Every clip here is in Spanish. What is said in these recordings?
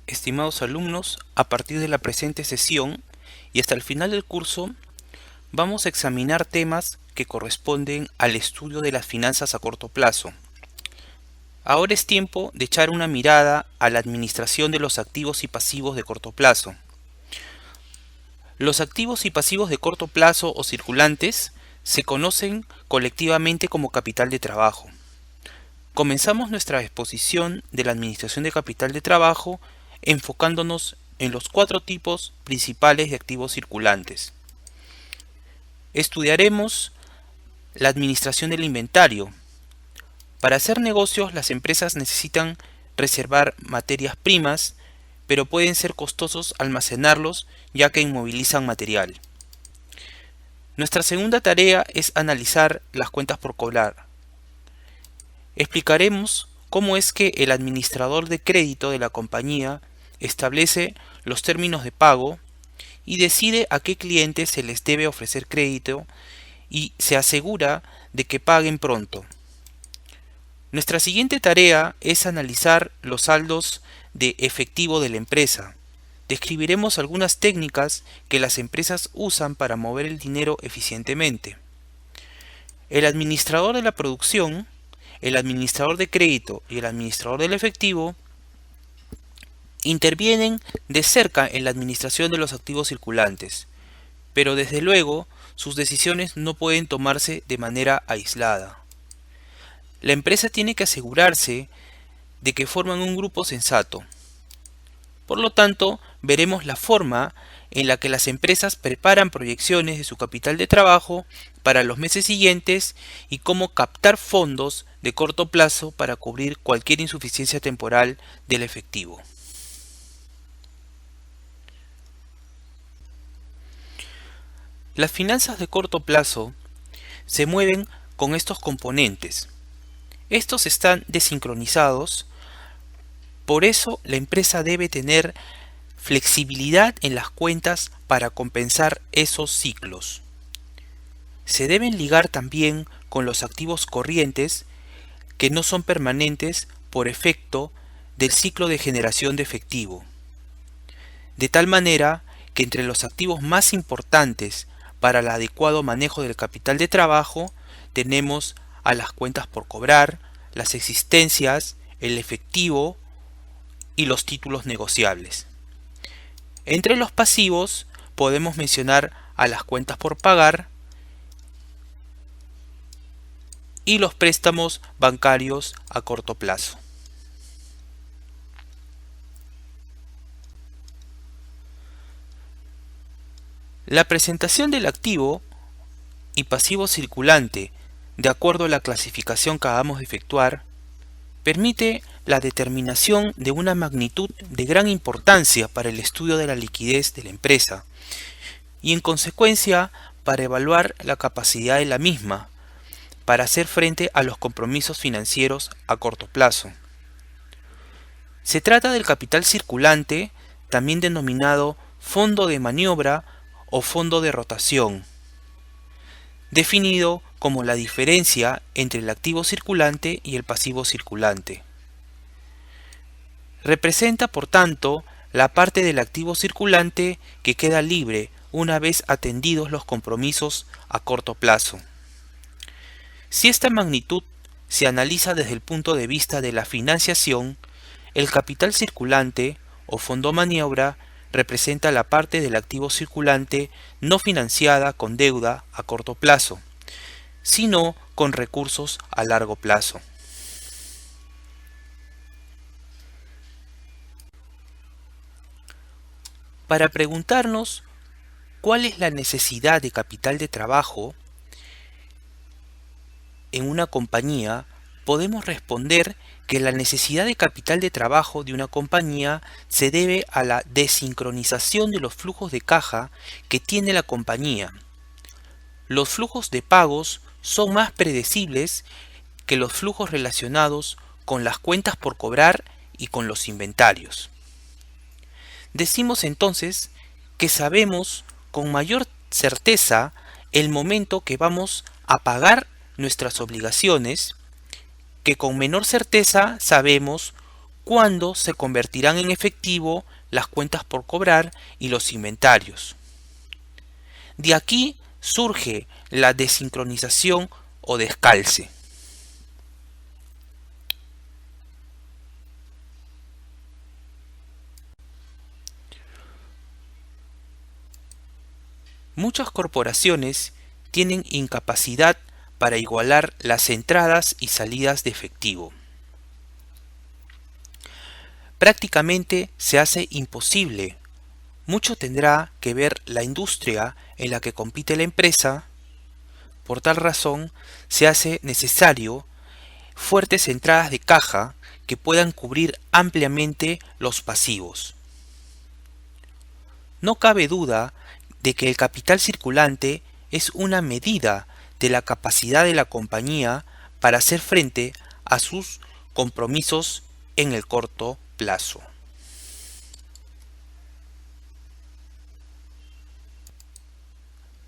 Estimados alumnos, a partir de la presente sesión y hasta el final del curso, vamos a examinar temas que corresponden al estudio de las finanzas a corto plazo. Ahora es tiempo de echar una mirada a la administración de los activos y pasivos de corto plazo. Los activos y pasivos de corto plazo o circulantes se conocen colectivamente como capital de trabajo. Comenzamos nuestra exposición de la administración de capital de trabajo enfocándonos en los 4 tipos principales de activos circulantes. Estudiaremos la administración del inventario. Para hacer negocios, las empresas necesitan reservar materias primas, pero pueden ser costosos almacenarlos ya que inmovilizan material. Nuestra segunda tarea es analizar las cuentas por cobrar. Explicaremos cómo es que el administrador de crédito de la compañía establece los términos de pago y decide a qué clientes se les debe ofrecer crédito y se asegura de que paguen pronto. Nuestra siguiente tarea es analizar los saldos de efectivo de la empresa. Describiremos algunas técnicas que las empresas usan para mover el dinero eficientemente. El administrador de la producción, el administrador de crédito y el administrador del efectivo intervienen de cerca en la administración de los activos circulantes, pero desde luego sus decisiones no pueden tomarse de manera aislada. La empresa tiene que asegurarse de que forman un grupo sensato. Por lo tanto, veremos la forma en la que las empresas preparan proyecciones de su capital de trabajo para los meses siguientes y cómo captar fondos de corto plazo para cubrir cualquier insuficiencia temporal del efectivo. Las finanzas de corto plazo se mueven con estos componentes. Estos están desincronizados, por eso la empresa debe tener flexibilidad en las cuentas para compensar esos ciclos. Se deben ligar también con los activos corrientes que no son permanentes por efecto del ciclo de generación de efectivo. De tal manera que entre los activos más importantes para el adecuado manejo del capital de trabajo tenemos a las cuentas por cobrar, las existencias, el efectivo y los títulos negociables. Entre los pasivos podemos mencionar a las cuentas por pagar y los préstamos bancarios a corto plazo. La presentación del activo y pasivo circulante de acuerdo a la clasificación que acabamos de efectuar permite la determinación de una magnitud de gran importancia para el estudio de la liquidez de la empresa y en consecuencia para evaluar la capacidad de la misma para hacer frente a los compromisos financieros a corto plazo. Se trata del capital circulante, también denominado fondo de maniobra o fondo de rotación, definido como la diferencia entre el activo circulante y el pasivo circulante. Representa, por tanto, la parte del activo circulante que queda libre una vez atendidos los compromisos a corto plazo. Si esta magnitud se analiza desde el punto de vista de la financiación, el capital circulante o fondo maniobra representa la parte del activo circulante no financiada con deuda a corto plazo, sino con recursos a largo plazo. Para preguntarnos cuál es la necesidad de capital de trabajo en una compañía, podemos responder que la necesidad de capital de trabajo de una compañía se debe a la desincronización de los flujos de caja que tiene la compañía. Los flujos de pagos son más predecibles que los flujos relacionados con las cuentas por cobrar y con los inventarios. Decimos entonces que sabemos con mayor certeza el momento que vamos a pagar nuestras obligaciones, que con menor certeza sabemos cuándo se convertirán en efectivo las cuentas por cobrar y los inventarios. De aquí surge la desincronización o descalce. Muchas corporaciones tienen incapacidad para igualar las entradas y salidas de efectivo. Prácticamente se hace imposible. Mucho tendrá que ver la industria en la que compite la empresa. Por tal razón, se hace necesario fuertes entradas de caja que puedan cubrir ampliamente los pasivos. No cabe duda de que el capital circulante es una medida de la capacidad de la compañía para hacer frente a sus compromisos en el corto plazo.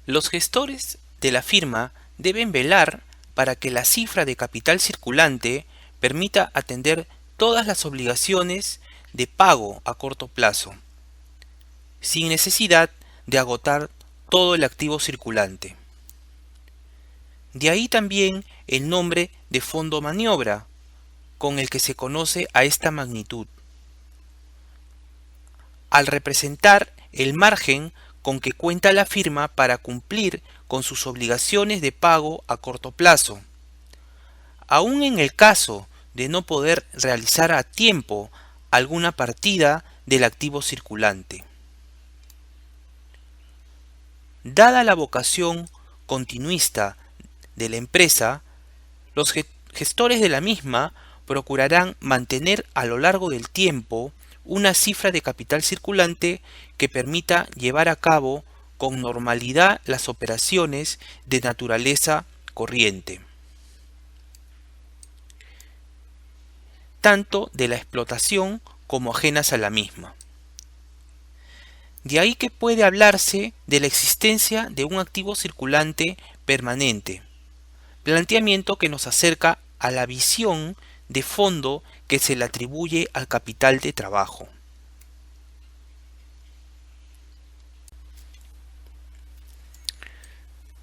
Los gestores de la firma deben velar para que la cifra de capital circulante permita atender todas las obligaciones de pago a corto plazo, sin necesidad de agotar todo el activo circulante. De ahí también el nombre de fondo maniobra, con el que se conoce a esta magnitud, al representar el margen con que cuenta la firma para cumplir con sus obligaciones de pago a corto plazo. Aún en el caso de no poder realizar a tiempo alguna partida del activo circulante. Dada la vocación continuista de la empresa, los gestores de la misma procurarán mantener a lo largo del tiempo una cifra de capital circulante que permita llevar a cabo con normalidad las operaciones de naturaleza corriente, tanto de la explotación como ajenas a la misma. De ahí que puede hablarse de la existencia de un activo circulante permanente, planteamiento que nos acerca a la visión de fondo que se le atribuye al capital de trabajo.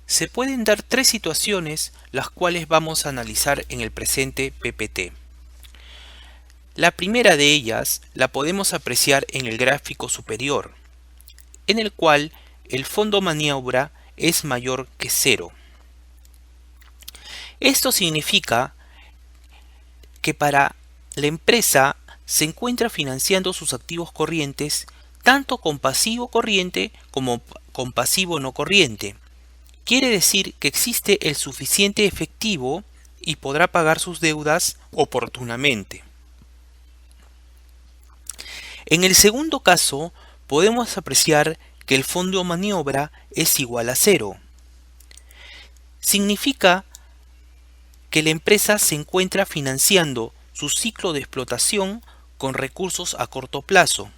Se pueden dar tres situaciones las cuales vamos a analizar en el presente PPT. La primera de ellas la podemos apreciar en el gráfico superior, en el cual el fondo maniobra es mayor que cero. Esto significa que para la empresa se encuentra financiando sus activos corrientes tanto con pasivo corriente como con pasivo no corriente. Quiere decir que existe el suficiente efectivo y podrá pagar sus deudas oportunamente. En el segundo caso, podemos apreciar que el fondo maniobra es igual a cero. Significa que la empresa se encuentra financiando su ciclo de explotación con recursos a corto plazo,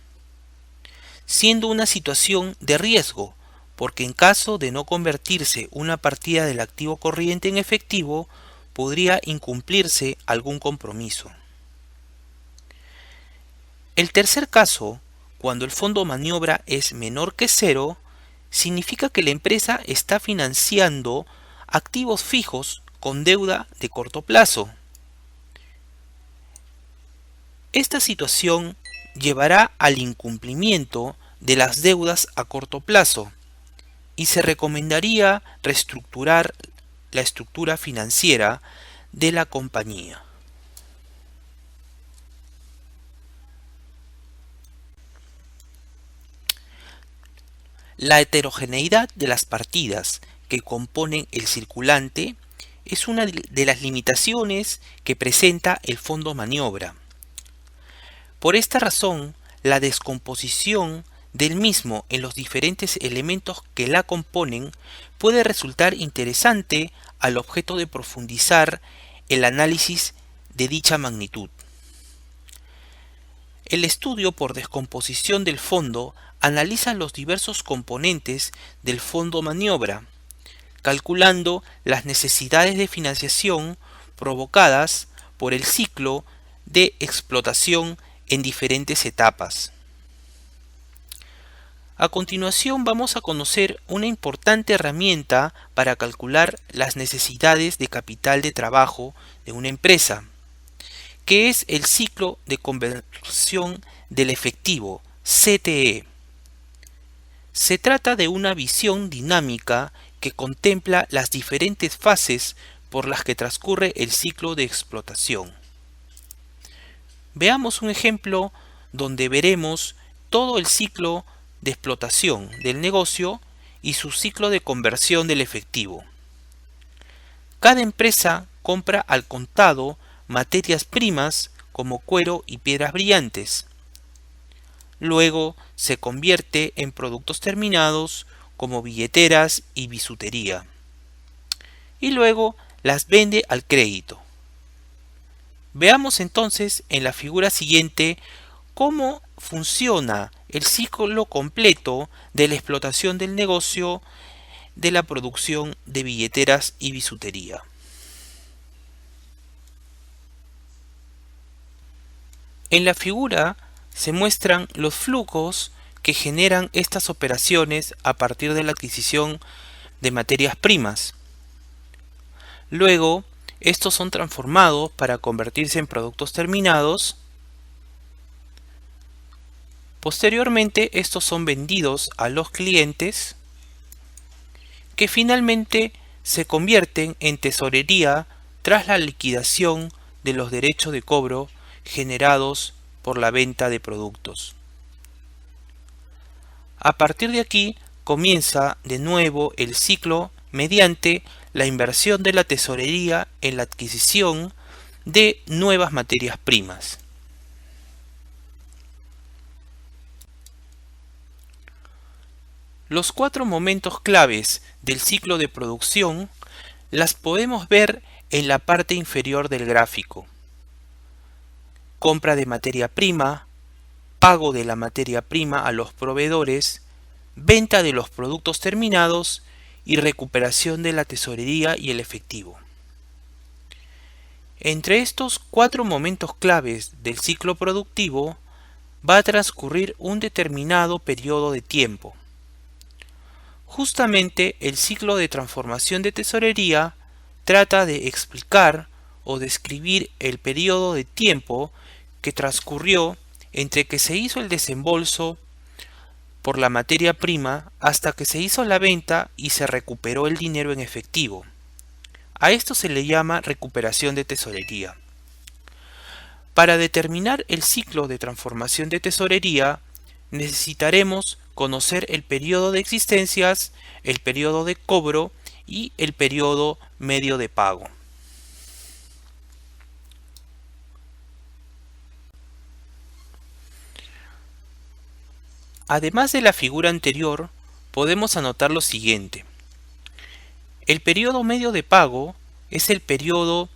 siendo una situación de riesgo, porque en caso de no convertirse una partida del activo corriente en efectivo, podría incumplirse algún compromiso. El tercer caso, cuando el fondo maniobra es menor que cero, significa que la empresa está financiando activos fijos con deuda de corto plazo. Esta situación llevará al incumplimiento de las deudas a corto plazo y se recomendaría reestructurar la estructura financiera de la compañía. La heterogeneidad de las partidas que componen el circulante es una de las limitaciones que presenta el fondo maniobra. Por esta razón, la descomposición del mismo en los diferentes elementos que la componen puede resultar interesante al objeto de profundizar el análisis de dicha magnitud. El estudio por descomposición del fondo analiza los diversos componentes del fondo maniobra, calculando las necesidades de financiación provocadas por el ciclo de explotación en diferentes etapas. A continuación vamos a conocer una importante herramienta para calcular las necesidades de capital de trabajo de una empresa, que es el ciclo de conversión del efectivo, CTE. Se trata de una visión dinámica que contempla las diferentes fases por las que transcurre el ciclo de explotación. Veamos un ejemplo donde veremos todo el ciclo de explotación del negocio y su ciclo de conversión del efectivo. Cada empresa compra al contado materias primas como cuero y piedras brillantes. Luego se convierte en productos terminados como billeteras y bisutería. Y luego las vende al crédito. Veamos entonces en la figura siguiente cómo funciona el ciclo completo de la explotación del negocio de la producción de billeteras y bisutería. En la figura se muestran los flujos que generan estas operaciones a partir de la adquisición de materias primas. Luego, estos son transformados para convertirse en productos terminados. Posteriormente, estos son vendidos a los clientes, que finalmente se convierten en tesorería tras la liquidación de los derechos de cobro generados por la venta de productos. A partir de aquí comienza de nuevo el ciclo mediante la inversión de la tesorería en la adquisición de nuevas materias primas. Los 4 momentos claves del ciclo de producción las podemos ver en la parte inferior del gráfico. Compra de materia prima, pago de la materia prima a los proveedores, venta de los productos terminados y recuperación de la tesorería y el efectivo. Entre estos 4 momentos claves del ciclo productivo va a transcurrir un determinado periodo de tiempo. Justamente el ciclo de transformación de tesorería trata de explicar o describir el periodo de tiempo que transcurrió entre que se hizo el desembolso por la materia prima hasta que se hizo la venta y se recuperó el dinero en efectivo. A esto se le llama recuperación de tesorería. Para determinar el ciclo de transformación de tesorería, necesitaremos conocer el periodo de existencias, el periodo de cobro y el periodo medio de pago. Además de la figura anterior, podemos anotar lo siguiente. El periodo medio de pago es el periodo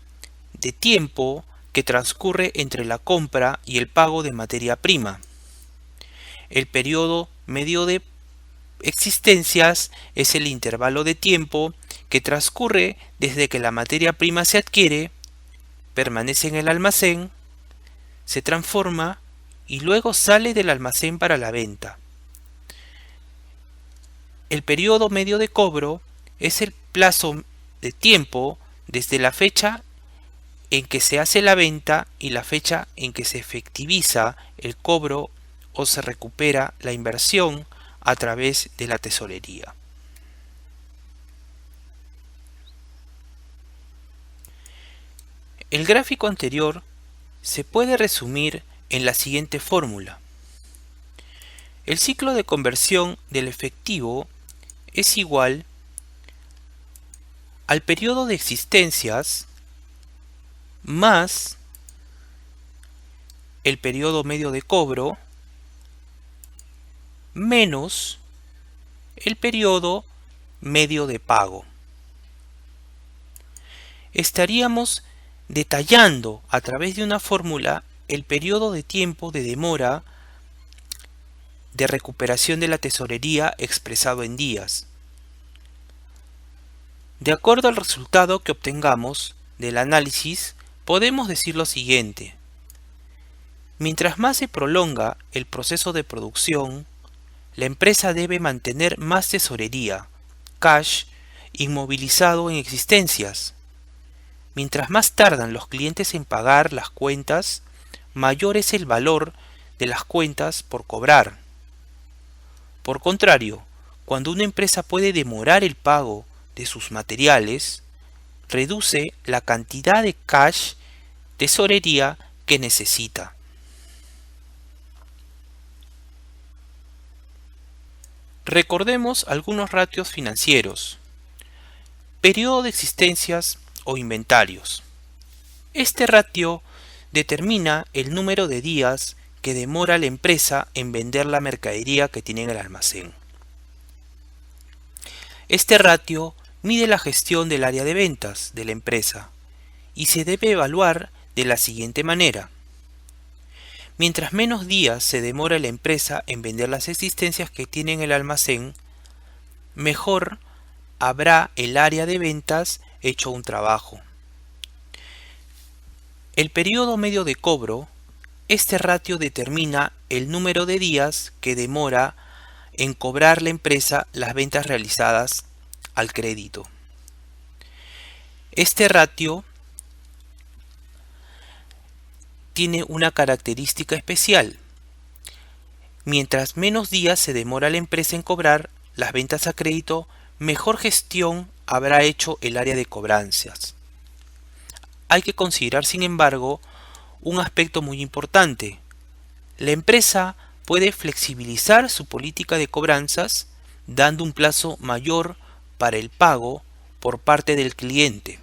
de tiempo que transcurre entre la compra y el pago de materia prima. El periodo medio de existencias es el intervalo de tiempo que transcurre desde que la materia prima se adquiere, permanece en el almacén, se transforma y luego sale del almacén para la venta. El periodo medio de cobro es el plazo de tiempo desde la fecha en que se hace la venta y la fecha en que se efectiviza el cobro o se recupera la inversión a través de la tesorería. El gráfico anterior se puede resumir en la siguiente fórmula. El ciclo de conversión del efectivo es igual al periodo de existencias más el periodo medio de cobro menos el periodo medio de pago. Estaríamos detallando a través de una fórmula el periodo de tiempo de demora de recuperación de la tesorería expresado en días. De acuerdo al resultado que obtengamos del análisis, podemos decir lo siguiente. Mientras más se prolonga el proceso de producción, la empresa debe mantener más tesorería, cash, inmovilizado en existencias. Mientras más tardan los clientes en pagar las cuentas, mayor es el valor de las cuentas por cobrar. Por contrario, cuando una empresa puede demorar el pago de sus materiales, reduce la cantidad de cash, tesorería que necesita. Recordemos algunos ratios financieros. Periodo de existencias o inventarios. Este ratio determina el número de días que demora la empresa en vender la mercadería que tiene en el almacén. Este ratio mide la gestión del área de ventas de la empresa y se debe evaluar de la siguiente manera. Mientras menos días se demora la empresa en vender las existencias que tiene en el almacén, mejor habrá el área de ventas hecho un trabajo. El periodo medio de cobro, este ratio determina el número de días que demora en cobrar la empresa las ventas realizadas al crédito. Este ratio tiene una característica especial. Mientras menos días se demora la empresa en cobrar las ventas a crédito, mejor gestión habrá hecho el área de cobranzas. Hay que considerar, sin embargo, un aspecto muy importante. La empresa puede flexibilizar su política de cobranzas dando un plazo mayor para el pago por parte del cliente,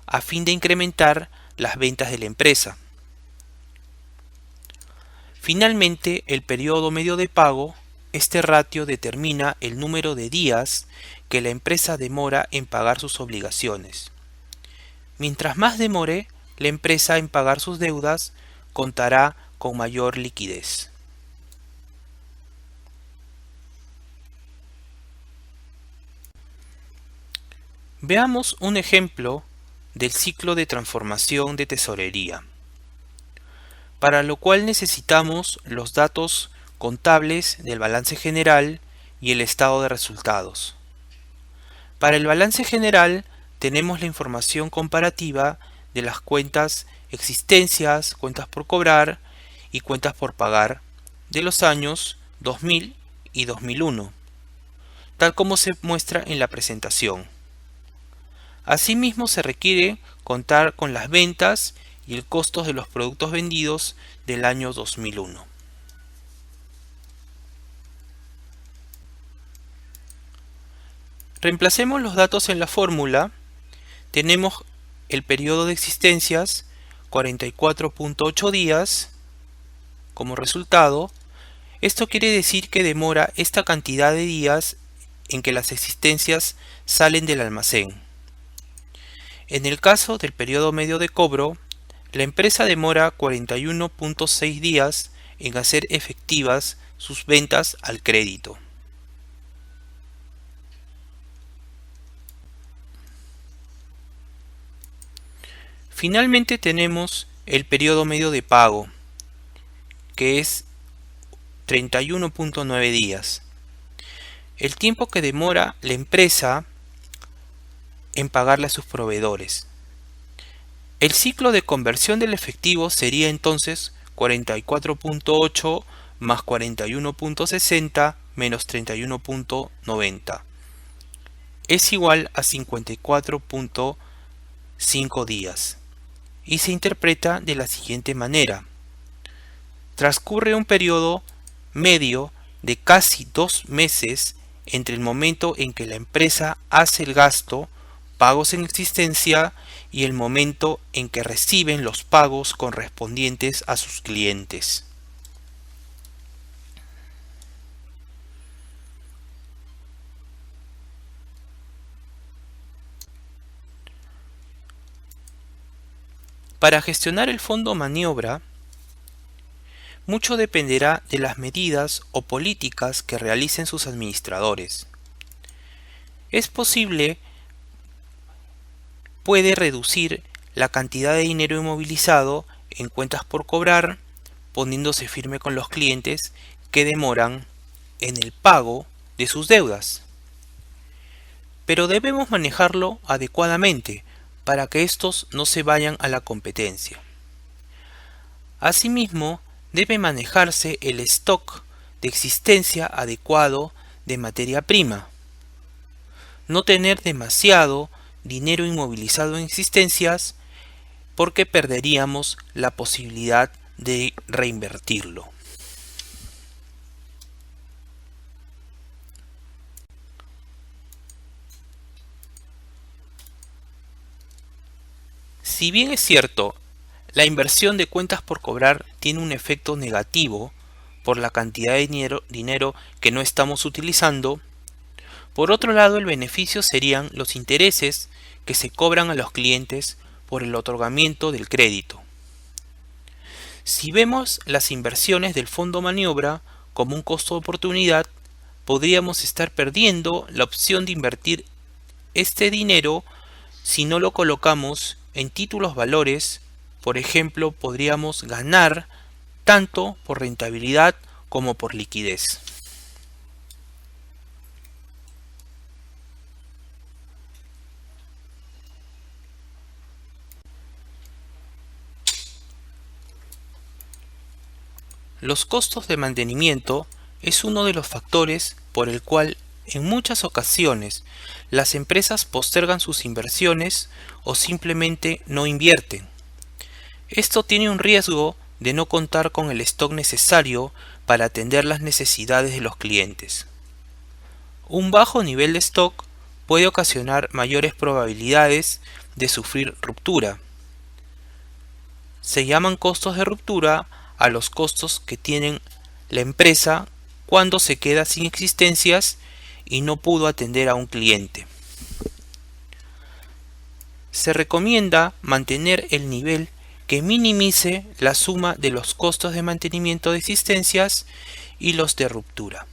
a fin de incrementar las ventas de la empresa. Finalmente, el periodo medio de pago, este ratio determina el número de días que la empresa demora en pagar sus obligaciones. Mientras más demore la empresa en pagar sus deudas, contará con mayor liquidez. Veamos un ejemplo del ciclo de transformación de tesorería, para lo cual necesitamos los datos contables del balance general y el estado de resultados. Para el balance general tenemos la información comparativa de las cuentas existencias, cuentas por cobrar y cuentas por pagar de los años 2000 y 2001, tal como se muestra en la presentación. Asimismo, se requiere contar con las ventas y el costo de los productos vendidos del año 2001. Reemplacemos los datos en la fórmula. Tenemos el periodo de existencias, 44.8 días, como resultado. Esto quiere decir que demora esta cantidad de días en que las existencias salen del almacén. En el caso del periodo medio de cobro, la empresa demora 41.6 días en hacer efectivas sus ventas al crédito. Finalmente tenemos el periodo medio de pago, que es 31.9 días. El tiempo que demora la empresa en pagarle a sus proveedores. El ciclo de conversión del efectivo sería entonces 44.8 más 41.60 menos 31.90. Es igual a 54.5 días. Y se interpreta de la siguiente manera. Transcurre un periodo medio de casi 2 meses entre el momento en que la empresa hace el gasto, pagos en existencia, y el momento en que reciben los pagos correspondientes a sus clientes. Para gestionar el fondo maniobra, mucho dependerá de las medidas o políticas que realicen sus administradores. Es posible puede reducir la cantidad de dinero inmovilizado en cuentas por cobrar, poniéndose firme con los clientes que demoran en el pago de sus deudas. Pero debemos manejarlo adecuadamente para que estos no se vayan a la competencia. Asimismo, debe manejarse el stock de existencia adecuado de materia prima. No tener demasiado dinero inmovilizado en existencias porque perderíamos la posibilidad de reinvertirlo. Si bien es cierto, la inversión de cuentas por cobrar tiene un efecto negativo por la cantidad de dinero que no estamos utilizando, por otro lado el beneficio serían los intereses que se cobran a los clientes por el otorgamiento del crédito. Si vemos las inversiones del fondo maniobra como un costo de oportunidad, podríamos estar perdiendo la opción de invertir este dinero si no lo colocamos en títulos valores. Por ejemplo, podríamos ganar tanto por rentabilidad como por liquidez. Los costos de mantenimiento es uno de los factores por el cual en muchas ocasiones las empresas postergan sus inversiones o simplemente no invierten. Esto tiene un riesgo de no contar con el stock necesario para atender las necesidades de los clientes. Un bajo nivel de stock puede ocasionar mayores probabilidades de sufrir ruptura. Se llaman costos de ruptura a los costos que tiene la empresa cuando se queda sin existencias y no pudo atender a un cliente. Se recomienda mantener el nivel que minimice la suma de los costos de mantenimiento de existencias y los de ruptura.